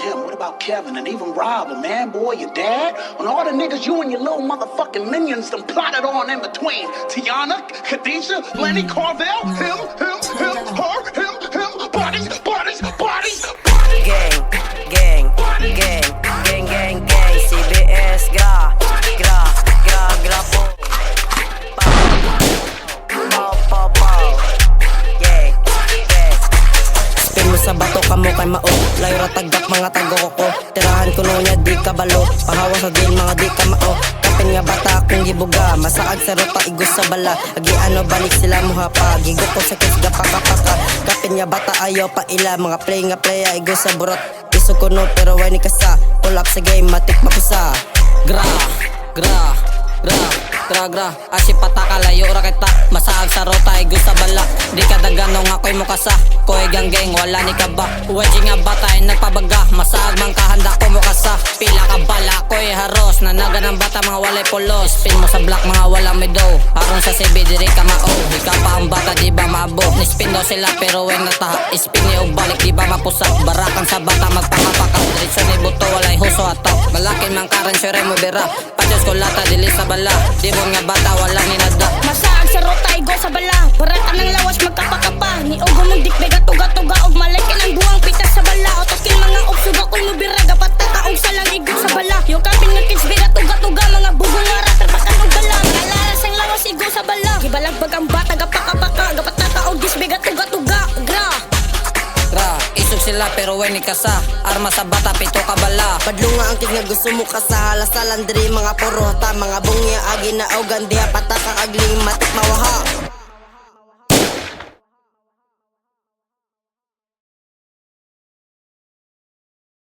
him? What about Kevin and even Rob, and man, boy, your dad? And all the niggas you and your little motherfucking minions done plotted on in between. Tiana, Khadijah, Lenny, Carvel, him, her, him, bodies. Gang, gang, gang, gang, gang, gang, CBS, gra po. Pow. Yeah. Spin mo sa bato ka mo kay mao. Layo ra tagak mga tago ko. Tirahan ko nunya di ka balo. Pahawa sa din mga di ka mao. Kapin nga bata akong gibuga. Masaag sa ruta igos sa bala. Agi ano balik sila mo hapa. Gigo ko sa kisga pakapaka. Kapin nga bata ayaw pa ila. Mga play igos sa burot. Iso ko no pero way ni kasa. Pull up sa game matik makusa. Gra Asi pataka layo ra kita. Masaag sa rota igos sa bala. Di ka daganong ako'y mukasa. Ko'y gang wala ni ka ba. Uwaji nga bata ay nagpabaga. Masaag mang kahanda ko mukasa. Pila ka bala ko'y haros. Nanaga ng bata mga walay polos. Spin mo sa black mga walang medo. Harong sa CB diri ka mao. Ikaw pa ang bata di ba maabo. Ni-spin daw sila pero weng nataha. Spin ni og balik di ba mapusa. Barakan sa bata magpakapaka. Diretso ni buto walay huso ato. Malakin mang karan syore mo bira. Padyos ko lata dili sa bala. Di mo nga bata wala ni nada. Masaag sa rota igo sa bala. Barata ng lawas magkapakapa. Ni og mong dikbe gatuga-tuga og malaki ng buwang pitas sa bala. Otokin mga obsuga ko'y mubiraga. Pataka og salang igo sa bala. Yung kapin nga kids bira tuga-tuga. Mga bugong nga ratrapakan og bala. Kalalas ang lawas igo sa bala. Gibalagbag ang bata gapaka-paka. Gapataka og gisbe gatuga-tuga. Isog sila pero way ni kasa. Arma sa bata pito ka bala. Padlunga ang kid nga gusto mo kasa. Halasalan diri mga purota. Mga bungya agi na og diha pataka agling matik mawaha.